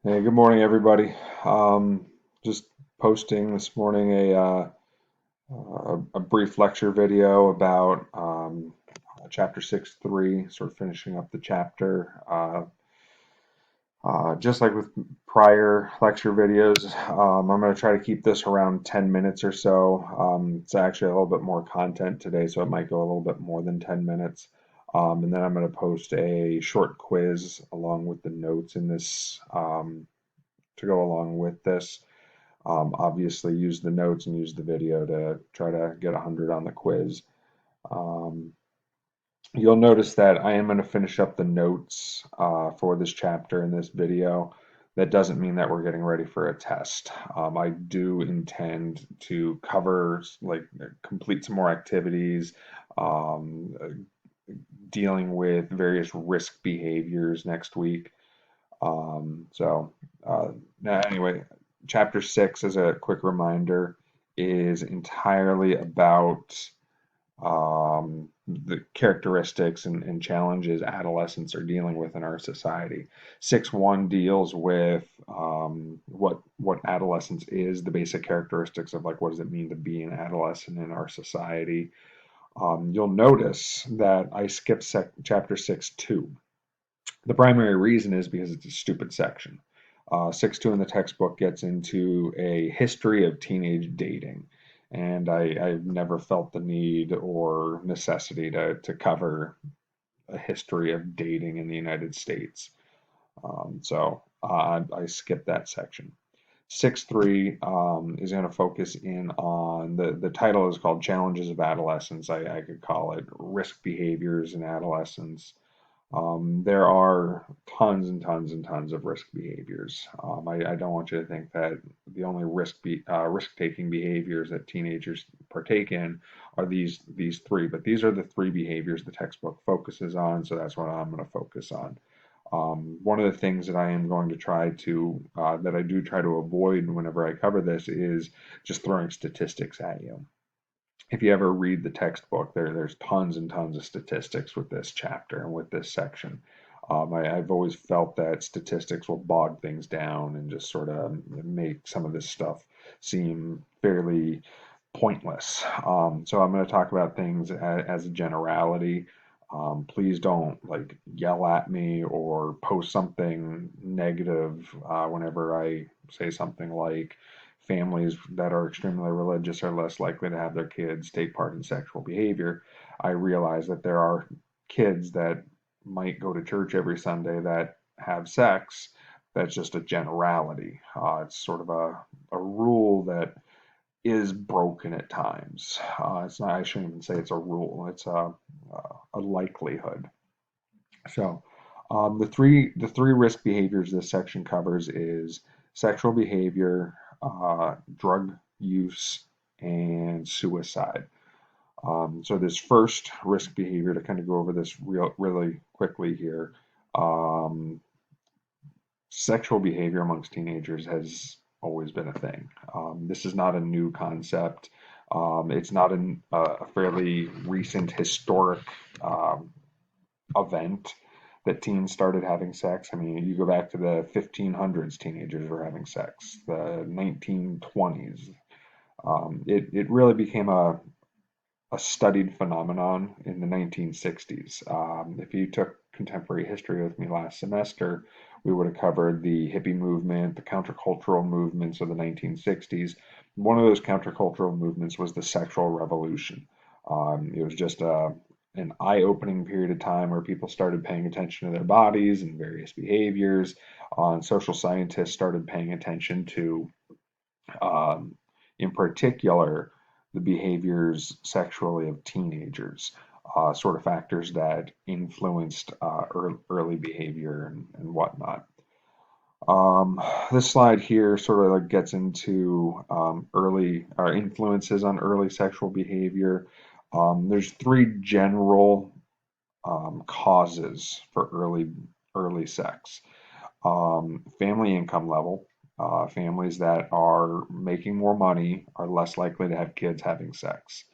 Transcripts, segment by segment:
Hey, good morning, everybody. Just posting this morning a brief lecture video about chapter 6.3, sort of finishing up the chapter. Just like with prior lecture videos, I'm going to try to keep this around 10 minutes or so. It's actually a little bit more content today, so it might go a little bit more than 10 minutes. And then I'm going to post a short quiz along with the notes in this to go along with this. Obviously, use the notes and use the video to try to get 100 on the quiz. Um, you'll notice that I am going to finish up the notes for this chapter in this video. That doesn't mean that we're getting ready for a test. I do intend to cover, like, complete some more activities, um, dealing with various risk behaviors next week. So, now anyway, chapter 6, as a quick reminder, is entirely about the characteristics and challenges adolescents are dealing with in our society. 6.1 deals with what adolescence is, the basic characteristics of, like, what does it mean to be an adolescent in our society. You'll notice that I skipped chapter 6.2. The primary reason is because it's a stupid section. 6.2 in the textbook gets into a history of teenage dating, and I've never felt the need or necessity to cover a history of dating in the United States. I skipped that section. 6.3 is going to focus in on the title is called Challenges of Adolescence. I could call it Risk Behaviors in Adolescence. There are tons and tons and tons of risk behaviors. I don't want you to think that the only risk-taking behaviors that teenagers partake in are these three, but these are the three behaviors the textbook focuses on, so that's what I'm going to focus on. One of the things that I am going to try to that I do try to avoid whenever I cover this is just throwing statistics at you. If you ever read the textbook, there's tons and tons of statistics with this chapter and with this section. I've always felt that statistics will bog things down and just sort of make some of this stuff seem fairly pointless. So I'm going to talk about things as a generality. Please don't, like, yell at me or post something negative whenever I say something like families that are extremely religious are less likely to have their kids take part in sexual behavior. I realize that there are kids that might go to church every Sunday that have sex. That's just a generality. It's sort of a rule that is broken at times. It's not. I shouldn't even say it's a rule. It's a likelihood. So, the three risk behaviors this section covers is sexual behavior, drug use, and suicide. So this first risk behavior, to kind of go over this really quickly here, um, sexual behavior amongst teenagers has always been a thing. This is not a new concept. It's not a fairly recent historic um, event that teens started having sex. I mean, you go back to the 1500s, teenagers were having sex. The 1920s, it really became a studied phenomenon in the 1960s. If you took contemporary history with me last semester, we would have covered the hippie movement, the countercultural movements of the 1960s. One of those countercultural movements was the sexual revolution. It was just an eye-opening period of time where people started paying attention to their bodies and various behaviors. And social scientists started paying attention to, um, in particular, the behaviors sexually of teenagers, sort of factors that influenced early behavior and whatnot. Um, this slide here sort of like gets into early influences on early sexual behavior. There's three general causes for early sex. Family income level. Families that are making more money are less likely to have kids having sex.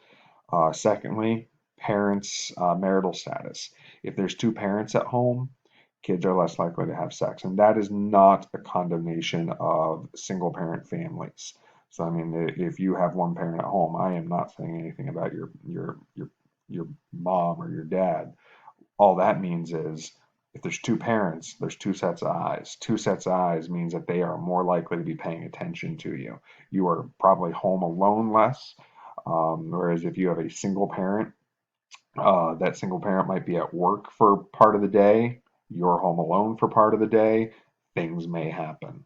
Secondly, parents' marital status. If there's two parents at home, kids are less likely to have sex. And that is not a condemnation of single parent families. So I mean, if you have one parent at home, I am not saying anything about your mom or your dad. All that means is if there's two parents, there's two sets of eyes. Two sets of eyes means that they are more likely to be paying attention to you. You are probably home alone less. Whereas if you have a single parent, that single parent might be at work for part of the day, you're home alone for part of the day, things may happen.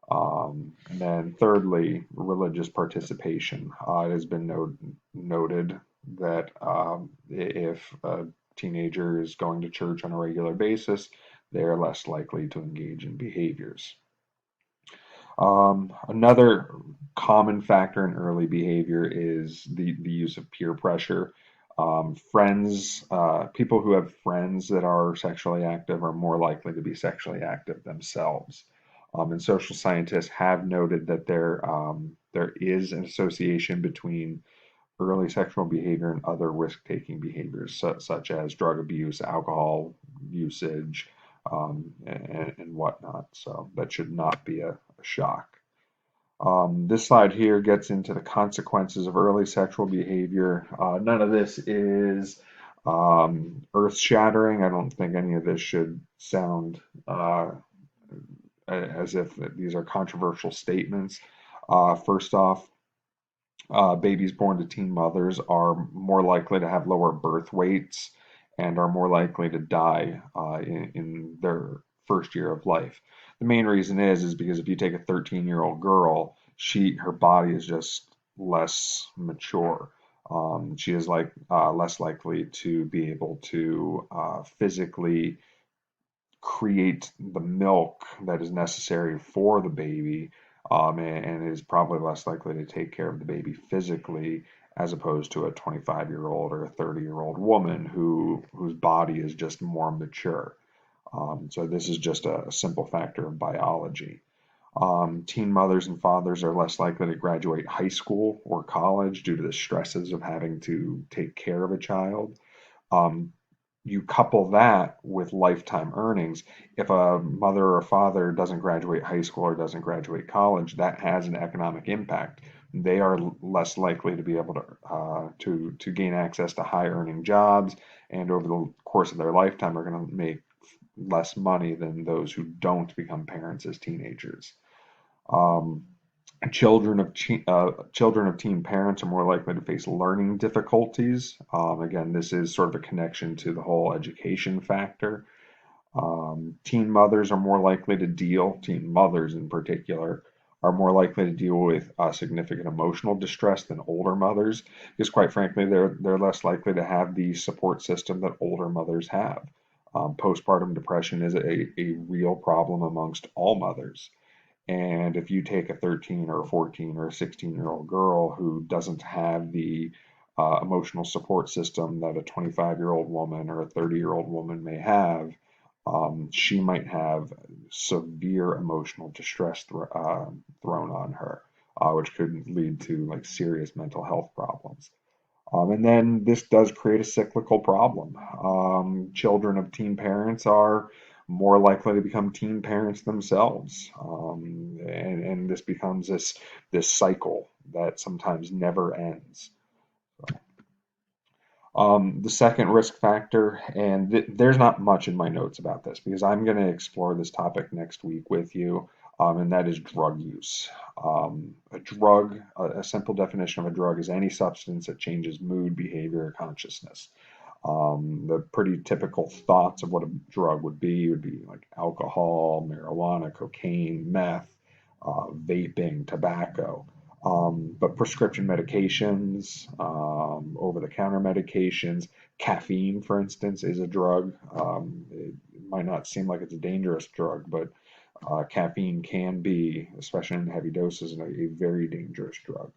And then thirdly, religious participation. It has been noted that if a teenager is going to church on a regular basis, they are less likely to engage in behaviors. Another common factor in early behavior is the use of peer pressure. People who have friends that are sexually active are more likely to be sexually active themselves. And social scientists have noted that there is an association between early sexual behavior and other risk-taking behaviors, such as drug abuse, alcohol usage, and whatnot. So that should not be a shock. This slide here gets into the consequences of early sexual behavior. None of this is earth-shattering. I don't think any of this should sound as if these are controversial statements. First off, babies born to teen mothers are more likely to have lower birth weights and are more likely to die in their first year of life. The main reason is because if you take a 13-year-old girl, her body is just less mature. She is less likely to be able to physically create the milk that is necessary for the baby, and is probably less likely to take care of the baby physically as opposed to a 25-year-old or a 30-year-old woman whose body is just more mature. So this is just a simple factor of biology. Teen mothers and fathers are less likely to graduate high school or college due to the stresses of having to take care of a child. Um, you couple that with lifetime earnings. If a mother or a father doesn't graduate high school or doesn't graduate college, that has an economic impact. They are less likely to be able to gain access to high earning jobs, and over the course of their lifetime are going to make less money than those who don't become parents as teenagers. Um, children of teen parents are more likely to face learning difficulties. Again, this is sort of a connection to the whole education factor. Teen mothers in particular, are more likely to deal with significant emotional distress than older mothers, because quite frankly, they're less likely to have the support system that older mothers have. Postpartum depression is a real problem amongst all mothers. And if you take a 13 or a 14 or a 16-year-old girl who doesn't have the emotional support system that a 25-year-old woman or a 30-year-old woman may have, she might have severe emotional distress thrown on her, which could lead to like serious mental health problems. And then this does create a cyclical problem. Children of teen parents are more likely to become teen parents themselves, and this becomes this cycle that sometimes never ends. The second risk factor, and there's not much in my notes about this because I'm going to explore this topic next week with you, and that is drug use. A simple definition of a drug is any substance that changes mood, behavior, or consciousness. The pretty typical thoughts of what a drug would be like alcohol, marijuana, cocaine, meth, vaping, tobacco. But prescription medications, over-the-counter medications, caffeine, for instance, is a drug. It might not seem like it's a dangerous drug, but caffeine can be, especially in heavy doses, a very dangerous drug.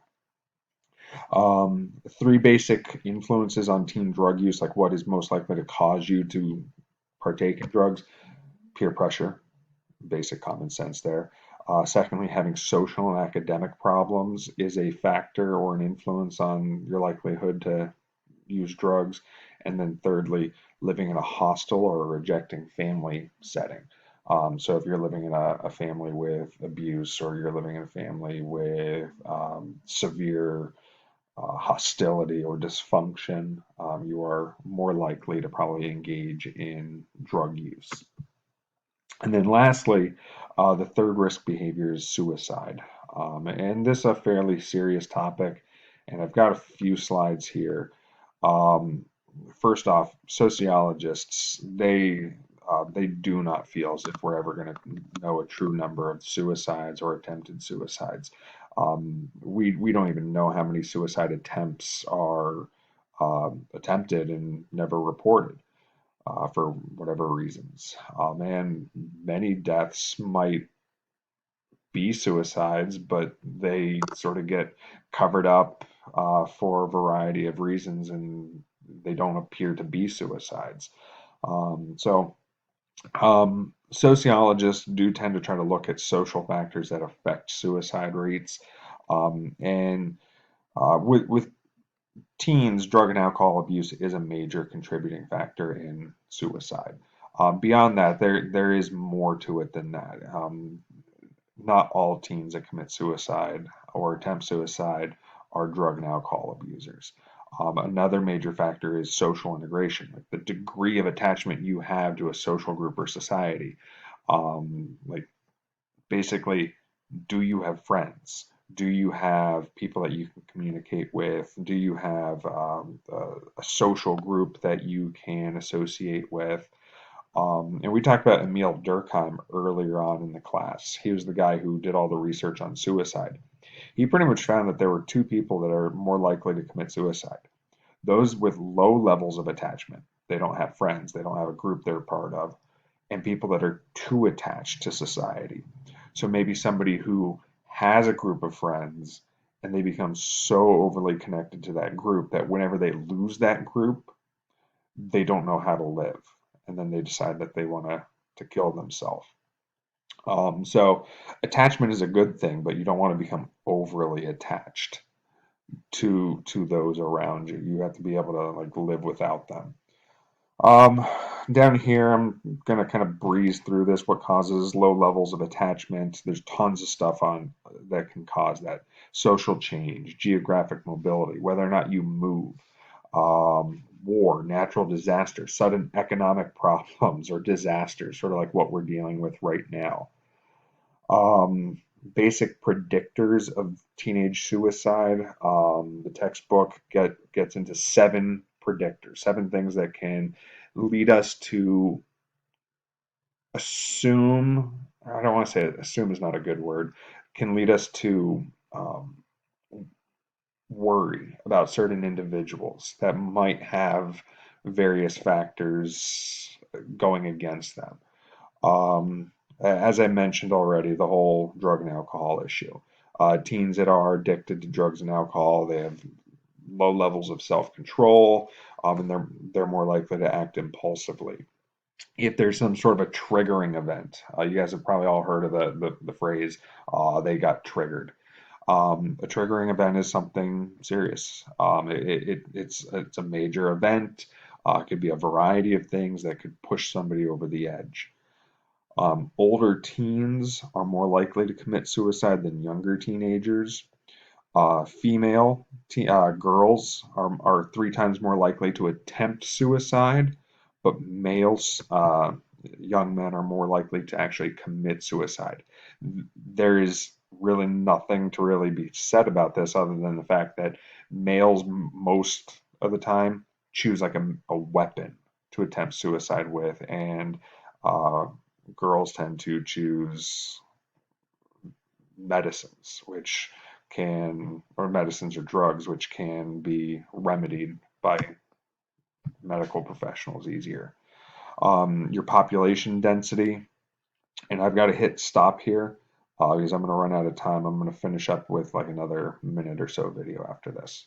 Three basic influences on teen drug use, like what is most likely to cause you to partake in drugs: peer pressure, basic common sense there. Secondly, having social and academic problems is a factor or an influence on your likelihood to use drugs. And then thirdly, living in a hostile or rejecting family setting. So if you're living in a family with abuse, or you're living in a family with severe hostility or dysfunction, you are more likely to probably engage in drug use. And then lastly, the third risk behavior is suicide. And this is a fairly serious topic, and I've got a few slides here. Um, First off, sociologists, they do not feel as if we're ever going to know a true number of suicides or attempted suicides. We don't even know how many suicide attempts are attempted and never reported for whatever reasons. And many deaths might be suicides, but they sort of get covered up for a variety of reasons, and they don't appear to be suicides. Sociologists do tend to try to look at social factors that affect suicide rates. And with teens, drug and alcohol abuse is a major contributing factor in suicide. Beyond that, there is more to it than that. Not all teens that commit suicide or attempt suicide are drug and alcohol abusers. Another major factor is social integration, like the degree of attachment you have to a social group or society. Like basically, do you have friends? Do you have people that you can communicate with? Do you have a social group that you can associate with? And we talked about Emil Durkheim earlier on in the class. He was the guy who did all the research on suicide. He pretty much found that there were two people that are more likely to commit suicide. Those with low levels of attachment. They don't have friends, they don't have a group they're part of, and people that are too attached to society. So maybe somebody who has a group of friends and they become so overly connected to that group that whenever they lose that group, they don't know how to live. And then they decide that they want to kill themselves. So attachment is a good thing, but you don't want to become overly attached to those around you. You have to be able to like live without them. Um, Down here, I'm gonna kind of breeze through this. What causes low levels of attachment? There's tons of stuff on that can cause that. Social change, geographic mobility, whether or not you move, war, natural disaster, sudden economic problems or disasters, sort of like what we're dealing with right now. Basic predictors of teenage suicide. The textbook gets into 7 predictors, 7 things that can lead us to assume. I don't want to say it, assume is not a good word. Can lead us to worry about certain individuals that might have various factors going against them. As I mentioned already, the whole drug and alcohol issue. Teens that are addicted to drugs and alcohol, they have low levels of self-control, and they're more likely to act impulsively. If there's some sort of a triggering event, you guys have probably all heard of the phrase, they got triggered. A triggering event is something serious. It's a major event. It could be a variety of things that could push somebody over the edge. Older teens are more likely to commit suicide than younger teenagers. Female girls are 3 times more likely to attempt suicide, but males, young men, are more likely to actually commit suicide. There is really nothing to really be said about this other than the fact that males most of the time choose like a weapon to attempt suicide with, and uh, girls tend to choose medicines, which or medicines or drugs, which can be remedied by medical professionals easier. Your population density, and I've got to hit stop here because I'm going to run out of time. I'm going to finish up with like another minute or so video after this.